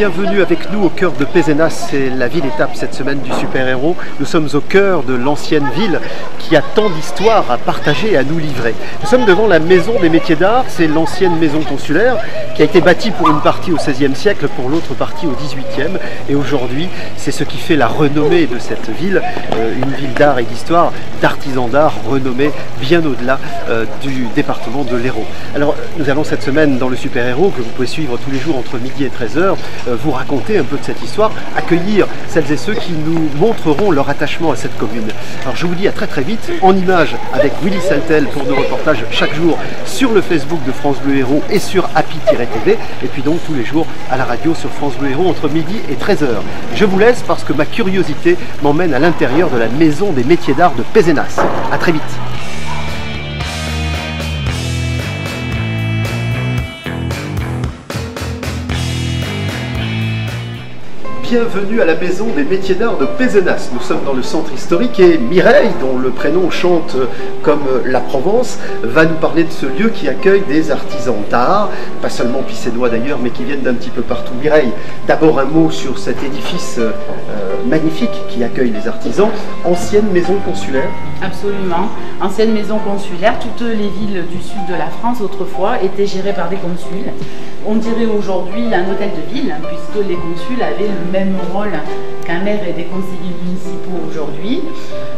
bienvenue avec nous au cœur de Pézenas, c'est la ville-étape cette semaine du super-héros. Nous sommes au cœur de l'ancienne ville qui a tant d'histoires à partager et à nous livrer. Nous sommes devant la maison des métiers d'art, c'est l'ancienne maison consulaire qui a été bâtie pour une partie au XVIe siècle, pour l'autre partie au XVIIIe. Et aujourd'hui, c'est ce qui fait la renommée de cette ville, une ville d'art et d'histoire, d'artisans d'art renommés bien au-delà du département de l'Hérault. Alors nous allons cette semaine dans le super-héros que vous pouvez suivre tous les jours entre midi et 13h, vous raconter un peu de cette histoire, accueillir celles et ceux qui nous montreront leur attachement à cette commune. Alors je vous dis à très très vite, en images avec Willy Saltel pour nos reportages chaque jour sur le Facebook de France Bleu Hérault et sur Happy-TV, et puis donc tous les jours à la radio sur France Bleu Hérault entre midi et 13h. Je vous laisse parce que ma curiosité m'emmène à l'intérieur de la maison des métiers d'art de Pézenas. A très vite. Bienvenue à la maison des métiers d'art de Pézenas. Nous sommes dans le centre historique et Mireille, dont le prénom chante comme la Provence, va nous parler de ce lieu qui accueille des artisans d'art, pas seulement pissénois d'ailleurs, mais qui viennent d'un petit peu partout. Mireille, d'abord un mot sur cet édifice magnifique qui accueille les artisans, ancienne maison consulaire. Absolument, ancienne maison consulaire. Toutes les villes du sud de la France autrefois étaient gérées par des consuls. On dirait aujourd'hui un hôtel de ville, puisque les consuls avaient le même rôle qu'un maire et des conseillers municipaux aujourd'hui,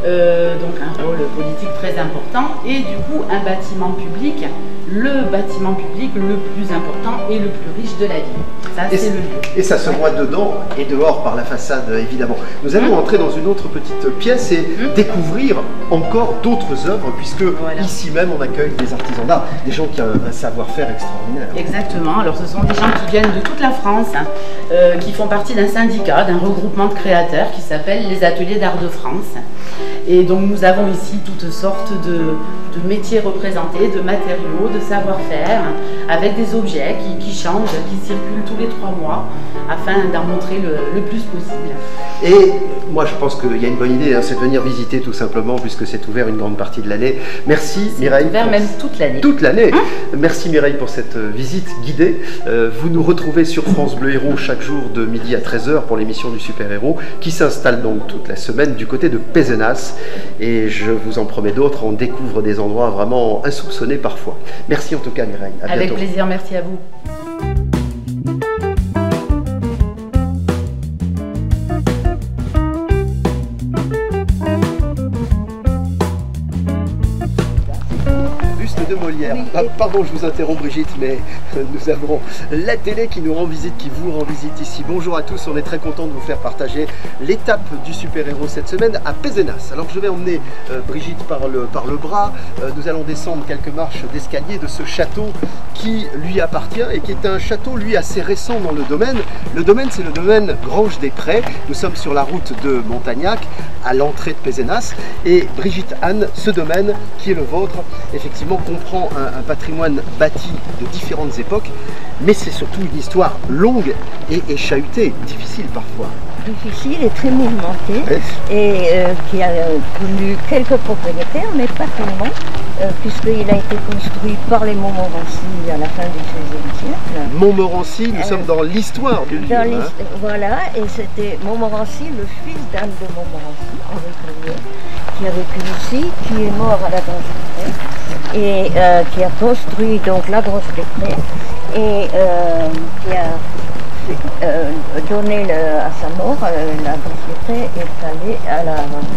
donc un rôle politique très important, et du coup un bâtiment public, le bâtiment public le plus important et le plus riche de la ville. Ça, c'est le lieu. Et ça se voit dedans et dehors par la façade évidemment. Nous allons entrer dans une autre petite pièce et découvrir encore d'autres œuvres, puisque ici même on accueille des artisans d'art, des gens qui ont un savoir-faire extraordinaire. Exactement, alors ce sont des gens qui viennent de toute la France, qui font partie d'un syndicat, d'un regroupement de créateurs qui s'appelle les Ateliers d'Art de France. Et donc nous avons ici toutes sortes de métiers représentés, de matériaux, de savoir-faire, avec des objets qui changent, qui circulent tous les 3 mois, afin d'en montrer le plus possible. Et moi je pense qu'il y a une bonne idée, c'est de venir visiter tout simplement, puisque c'est ouvert une grande partie de l'année. Merci Mireille. C'est ouvert même toute l'année. Toute l'année. Merci Mireille pour cette visite guidée. Vous nous retrouvez sur France Bleu Hérault chaque jour de midi à 13h pour l'émission du Super Héros, qui s'installe donc toute la semaine du côté de Pézenas. Et je vous en promets d'autres, on découvre des endroits vraiment insoupçonnés parfois. Merci en tout cas Mireille. À bientôt. Avec plaisir, merci à vous. De Molière. Oui. Pardon, je vous interromps Brigitte, mais nous avons la télé qui nous rend visite, qui vous rend visite ici. Bonjour à tous, on est très content de vous faire partager l'étape du super-héros cette semaine à Pézenas. Alors je vais emmener Brigitte par le bras, nous allons descendre quelques marches d'escalier de ce château qui lui appartient et qui est un château lui assez récent dans le domaine. Le domaine, c'est le domaine Grange des Prés. Nous sommes sur la route de Montagnac à l'entrée de Pézenas et Brigitte Anne, ce domaine qui est le vôtre, effectivement comprend un patrimoine bâti de différentes époques, mais c'est surtout une histoire longue et chahutée, difficile parfois. Difficile et très mouvementée, et qui a connu quelques propriétaires, mais pas tellement, puisqu'il a été construit par les Montmorency à la fin du XVIe siècle. Montmorency, nous sommes dans l'histoire du lieu. Voilà, et c'était Montmorency, le fils d'Anne de Montmorency, Henri Ier, qui a vécu ici, qui est mort à la Grange des Prés, et qui a construit donc la Grange des Prés, et qui a donné à sa mort, la Grange des Prés est allée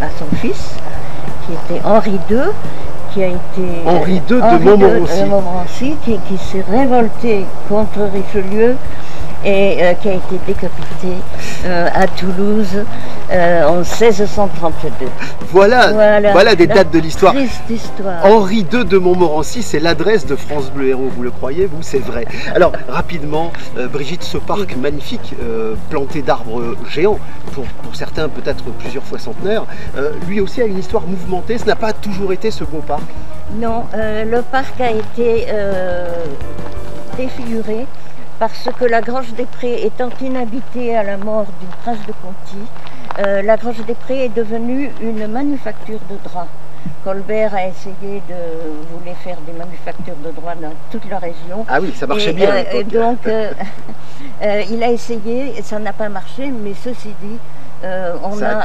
à son fils, qui était Henri II, qui a été Henri II de Montmorency, qui s'est révolté contre Richelieu et qui a été décapité à Toulouse en 1632. Voilà des dates de l'histoire. Triste histoire. Henri II de Montmorency, c'est l'adresse de France Bleu Hérault, vous le croyez, vous, c'est vrai. Alors, rapidement, Brigitte, ce parc magnifique, planté d'arbres géants, pour certains peut-être plusieurs fois centenaires, lui aussi a une histoire mouvementée, ce n'a pas toujours été ce beau parc. Non, le parc a été défiguré parce que la Grange des Prés étant inhabitée à la mort du prince de Conti, la Grange des Prés est devenue une manufacture de draps. Colbert a essayé voulait faire des manufactures de droit dans toute la région. Ah oui, ça marchait bien. Et donc, il a essayé et ça n'a pas marché, mais ceci dit, on a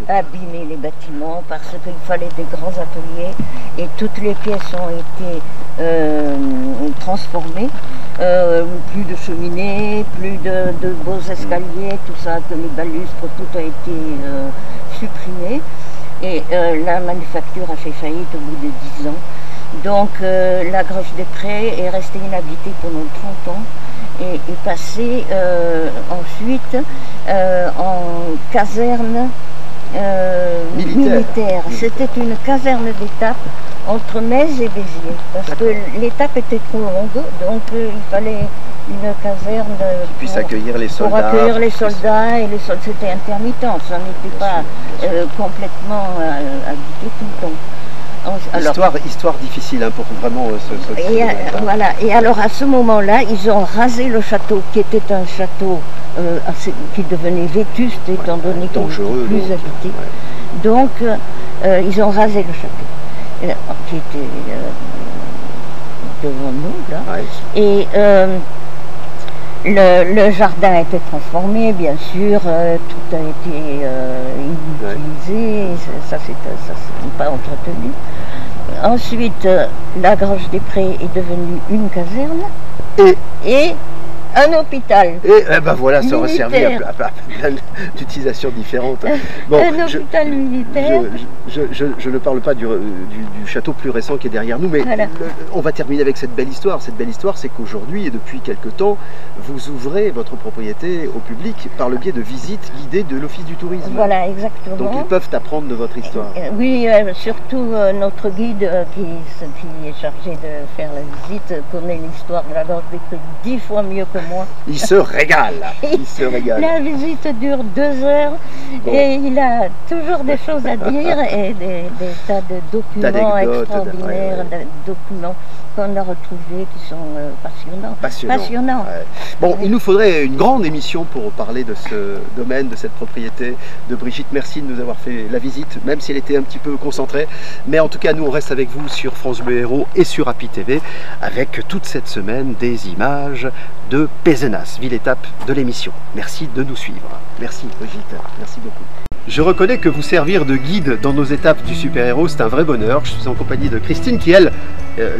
abîmé les bâtiments parce qu'il fallait des grands ateliers et toutes les pièces ont été transformées. Plus de cheminées, plus de beaux escaliers, tout ça, que les balustres, tout a été supprimé. Et la manufacture a fait faillite au bout de 10 ans. Donc la Groche des Prés est restée inhabitée pendant 30 ans et est passée ensuite en caserne militaire. C'était une caserne d'étape entre Metz et Béziers, parce que l'étape était trop longue, donc il fallait une caserne qui puisse accueillir les soldats. Pour accueillir les soldats, et les soldats, c'était intermittent, ça n'était pas complètement habité tout le temps. Histoire difficile hein, pour vraiment voilà. Et alors à ce moment-là, ils ont rasé le château, qui était un château qui devenait vétuste, étant donné qu'il n'était plus habité. Ouais. Donc ils ont rasé le château, qui était devant nous, là. Ouais. Et le jardin a été transformé, bien sûr, tout a été inutilisé, ça c'est pas entretenu. Ensuite, la Groche des Prés est devenue une caserne et un hôpital. Et ben voilà, ça aurait servi à plein d'utilisations différentes. Bon, un hôpital militaire. Je ne parle pas du château plus récent qui est derrière nous, mais voilà. On va terminer avec cette belle histoire. Cette belle histoire, c'est qu'aujourd'hui, et depuis quelque temps, vous ouvrez votre propriété au public par le biais de visites guidées de l'Office du tourisme. Voilà, exactement. Donc ils peuvent apprendre de votre histoire. Oui, surtout notre guide qui est chargé de faire la visite connaît l'histoire de la Groche des Prés 10 fois mieux que moi. Il se régale. Il se régale. La visite dure 2 heures et il a toujours des choses à dire et des tas de documents extraordinaires, de documents qu'on a retrouvés qui sont passionnants. Ouais. Bon, il nous faudrait une grande émission pour parler de ce domaine, de cette propriété de Brigitte. Merci de nous avoir fait la visite, même si elle était un petit peu concentrée. Mais en tout cas, nous, on reste avec vous sur France Bleu Héros et sur Happy TV avec toute cette semaine des images de Pézenas, ville-étape de l'émission. Merci de nous suivre. Merci Brigitte, merci beaucoup. Je reconnais que vous servir de guide dans nos étapes du super-héros, c'est un vrai bonheur. Je suis en compagnie de Christine qui, elle,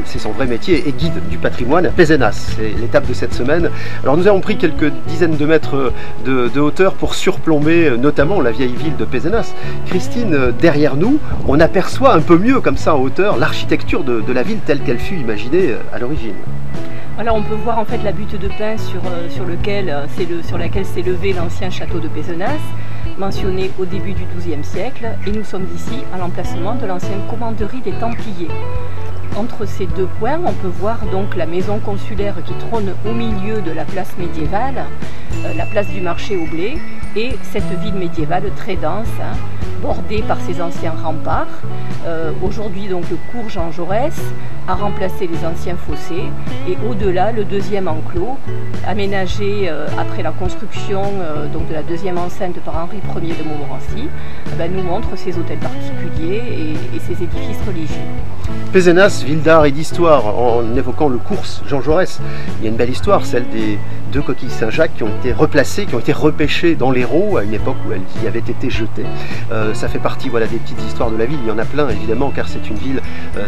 c'est son vrai métier, est guide du patrimoine à Pézenas. C'est l'étape de cette semaine. Alors nous avons pris quelques dizaines de mètres de hauteur pour surplomber notamment la vieille ville de Pézenas. Christine, derrière nous, on aperçoit un peu mieux comme ça en hauteur l'architecture de la ville telle qu'elle fut imaginée à l'origine. Voilà, on peut voir en fait la butte de pin sur laquelle s'est levé l'ancien château de Pézenas, mentionné au début du XIIe siècle, et nous sommes ici à l'emplacement de l'ancienne commanderie des Templiers. Entre ces deux points, on peut voir donc la maison consulaire qui trône au milieu de la place médiévale, la place du marché au blé, et cette ville médiévale très dense, bordée par ses anciens remparts. Aujourd'hui, donc, le cours Jean Jaurès a remplacé les anciens fossés, et au-delà, le deuxième enclos, aménagé après la construction donc de la deuxième enceinte par Henri Ier de Montmorency, nous montre ses hôtels particuliers et ses édifices religieux. Pézenas, ville d'art et d'histoire, en évoquant le cours Jean Jaurès, il y a une belle histoire, celle des 2 coquilles Saint-Jacques qui ont été replacées, qui ont été repêchées dans l'Hérault à une époque où elles y avaient été jetées. Ça fait partie des petites histoires de la ville, il y en a plein évidemment car c'est une ville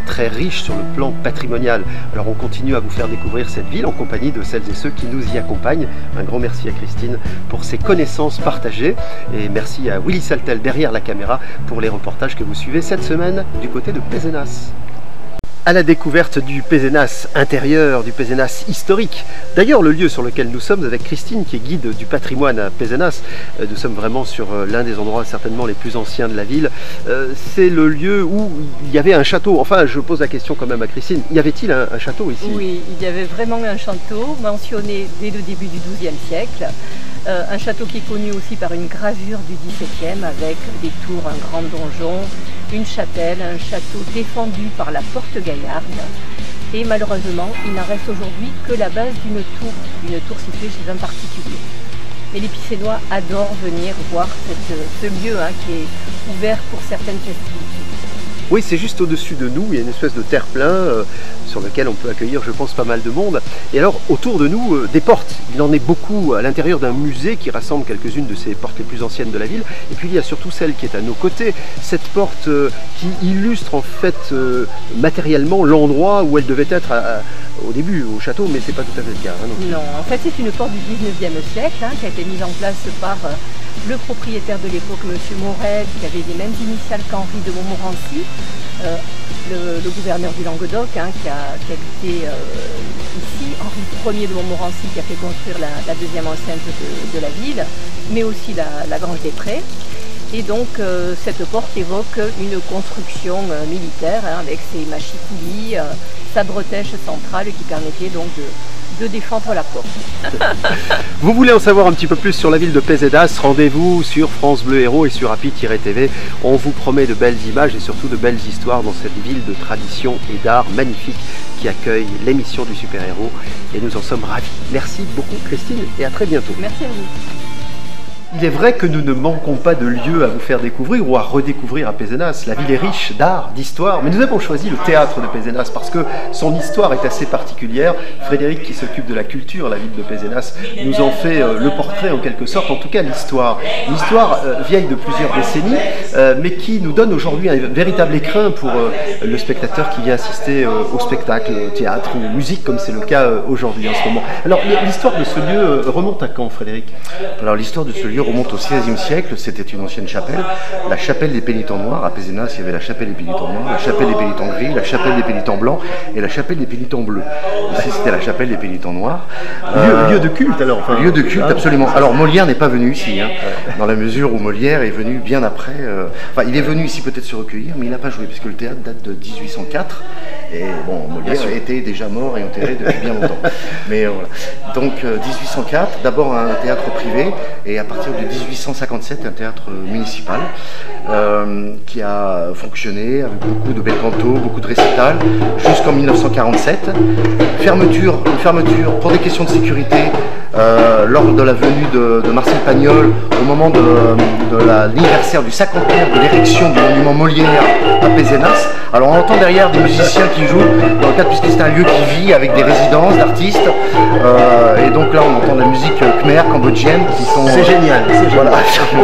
très riche sur le plan patrimonial. Alors on continue à vous faire découvrir cette ville en compagnie de celles et ceux qui nous y accompagnent. Un grand merci à Christine pour ses connaissances partagées et merci à Willy Saltel derrière la caméra pour les reportages que vous suivez cette semaine du côté de Pézenas. À la découverte du Pézenas intérieur, du Pézenas historique. D'ailleurs, le lieu sur lequel nous sommes avec Christine, qui est guide du patrimoine à Pézenas, nous sommes vraiment sur l'un des endroits certainement les plus anciens de la ville. C'est le lieu où il y avait un château. Enfin, je pose la question quand même à Christine. Y avait-il un château ici? Oui, il y avait vraiment un château mentionné dès le début du XIIe siècle. Un château qui est connu aussi par une gravure du XVIIe avec des tours, un grand donjon, une chapelle, un château défendu par la porte Gaillarde. Et malheureusement, il n'en reste aujourd'hui que la base d'une tour située chez un particulier. Mais les Picénois adorent venir voir ce lieu qui est ouvert pour certaines festivités. Oui, c'est juste au-dessus de nous, il y a une espèce de terre-plein sur lequel on peut accueillir, je pense, pas mal de monde. Et alors, autour de nous, des portes. Il en est beaucoup à l'intérieur d'un musée qui rassemble quelques-unes de ces portes les plus anciennes de la ville. Et puis, il y a surtout celle qui est à nos côtés, cette porte qui illustre en fait matériellement l'endroit où elle devait être au début, au château, mais c'est pas tout à fait le cas. Hein, non, en fait, c'est une porte du 19e siècle qui a été mise en place par le propriétaire de l'époque, M. Morel, qui avait les mêmes initiales qu'Henri de Montmorency, le gouverneur du Languedoc, qui habitait ici, Henri Ier de Montmorency, qui a fait construire la deuxième enceinte de la ville, mais aussi la Grange des Prés. Et donc cette porte évoque une construction militaire avec ses mâchicoulis, sa bretèche centrale qui permettait donc de défendre la porte. Vous voulez en savoir un petit peu plus sur la ville de Pézenas, rendez-vous sur France Bleu Héros et sur API-TV. On vous promet de belles images et surtout de belles histoires dans cette ville de tradition et d'art magnifique qui accueille l'émission du super-héros. Et nous en sommes ravis. Merci beaucoup Christine et à très bientôt. Merci à vous. Il est vrai que nous ne manquons pas de lieux à vous faire découvrir ou à redécouvrir à Pézenas. La ville est riche d'art, d'histoire, mais nous avons choisi le théâtre de Pézenas parce que son histoire est assez particulière. Frédéric, qui s'occupe de la culture à la ville de Pézenas, nous en fait le portrait en quelque sorte, en tout cas l'histoire. L'histoire vieille de plusieurs décennies, mais qui nous donne aujourd'hui un véritable écrin pour le spectateur qui vient assister au spectacle, au théâtre ou musique, comme c'est le cas aujourd'hui en ce moment. Alors l'histoire de ce lieu remonte à quand, Frédéric? Alors l'histoire de ce lieu remonte au XVIe siècle, c'était une ancienne chapelle, la chapelle des pénitents noirs. À Pézenas, il y avait la chapelle des pénitents noirs, la chapelle des pénitents gris, la chapelle des pénitents blancs et la chapelle des pénitents bleus. Ici, c'était la chapelle des pénitents noirs. Lieu de culte alors. Enfin, lieu de culte, absolument. Alors Molière n'est pas venu ici, dans la mesure où Molière est venu bien après. Enfin, il est venu ici peut-être se recueillir, mais il n'a pas joué, puisque le théâtre date de 1804. Et bon, Molière était déjà mort et enterré depuis bien longtemps. Mais voilà. Donc 1804, d'abord un théâtre privé, et à partir de 1857, un théâtre municipal qui a fonctionné avec beaucoup de bel canto, beaucoup de récitals, jusqu'en 1947. Une fermeture pour des questions de sécurité lors de la venue de Marcel Pagnol au moment de l'anniversaire du 50e de l'érection du monument Molière à Pézenas. Alors on entend derrière des musiciens qui jouent, dans le cadre puisque c'est un lieu qui vit avec des résidences d'artistes, et donc là on entend de la musique khmer, cambodgienne qui sont... C'est génial, voilà.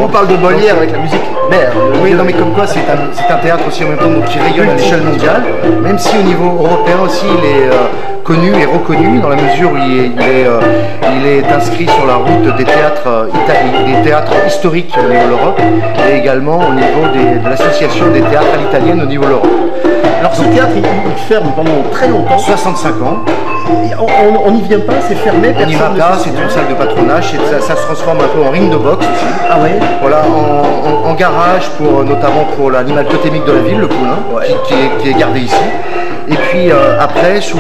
On parle de Molière avec la musique khmer. Oui, non mais comme quoi c'est un théâtre aussi en même temps donc, qui rayonne à l'échelle mondiale, même si au niveau européen aussi il est connu et reconnu dans la mesure où il est inscrit sur la route des théâtres historiques au niveau de l'Europe et également au niveau de l'association des théâtres à l'italienne au niveau de l'Europe. Alors ce théâtre il ferme pendant très longtemps. 65 ans. On n'y vient pas, c'est fermé. On n'y va pas, c'est une salle de patronage, ça se transforme un peu en ring de boxe aussi. Ah ouais. Voilà, en garage notamment pour l'animal totémique de la ville, le poulain, qui est gardé ici. Et puis après, sous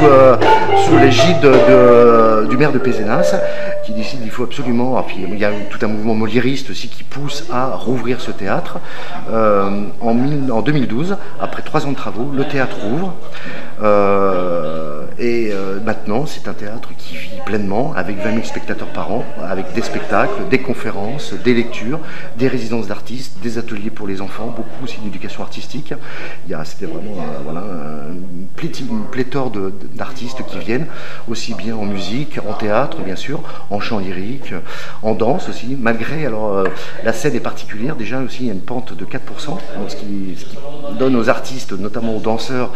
l'égide du maire de Pézenas, qui décide qu'il faut absolument, puis il y a tout un mouvement moliériste aussi qui pousse à rouvrir ce théâtre. En 2012, après 3 ans de travaux, le théâtre rouvre. Maintenant, c'est un théâtre qui vit pleinement, avec 20 000 spectateurs par an, avec des spectacles, des conférences, des lectures, des résidences d'artistes, des ateliers pour les enfants, beaucoup aussi d'éducation artistique. C'était vraiment une pléthore d'artistes qui viennent, aussi bien en musique, en théâtre bien sûr, en chant lyrique, en danse aussi, malgré, la scène est particulière, déjà aussi il y a une pente de 4%, donc ce qui donne aux artistes, notamment aux danseurs,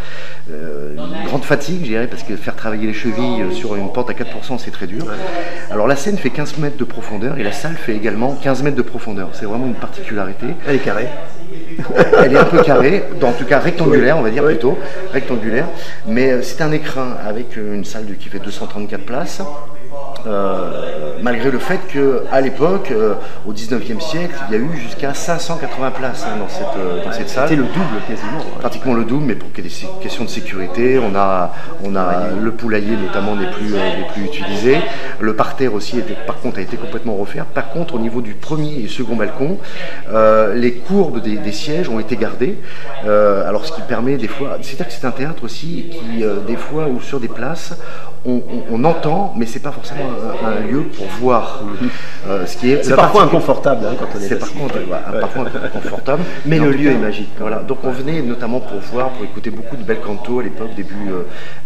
une grande fatigue, je dirais, parce que faire travailler les chevilles sur une pente à 4%, c'est très dur. Alors la scène fait 15 mètres de profondeur et la salle fait également 15 mètres de profondeur. C'est vraiment une particularité. Elle est carrée. Elle est un peu carrée, en tout cas rectangulaire, on va dire plutôt, rectangulaire. Mais c'est un écrin avec une salle qui fait 234 places. Malgré le fait qu'à l'époque, au 19e siècle, il y a eu jusqu'à 580 places dans cette salle. C'était le double quasiment. Ouais. Pratiquement le double, mais pour des questions de sécurité, on a le poulailler notamment n'est plus utilisé. Le parterre aussi par contre a été complètement refait. Par contre, au niveau du premier et second balcon, les courbes des sièges ont été gardées. Alors ce qui permet des fois, c'est-à-dire que c'est un théâtre aussi qui des fois ou sur des places on entend, mais c'est pas forcément un lieu pour voir. C'est parfois inconfortable hein, quand on est. C'est parfois inconfortable, mais le lieu est magique. Voilà. Donc on venait notamment pour voir, pour écouter beaucoup de bel canto à l'époque, début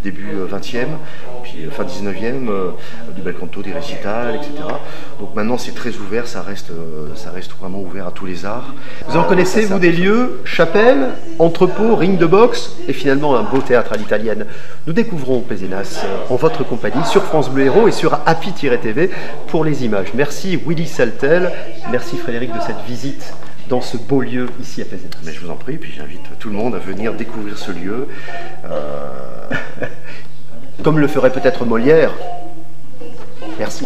20e, puis fin 19e, du bel canto, des récitals, etc. Donc maintenant c'est très ouvert, ça reste vraiment ouvert à tous les arts. Vous en connaissez, vous, des lieux, chapelle, entrepôt, ring de boxe et finalement un beau théâtre à l'italienne. Nous découvrons Pézenas en votre compagnie sur France Bleu Héros et sur Happy-TV pour les images. Merci Willy Saltel, merci Frédéric de cette visite dans ce beau lieu ici à Pézenas. Mais je vous en prie, puis j'invite tout le monde à venir découvrir ce lieu. Comme le ferait peut-être Molière. Merci.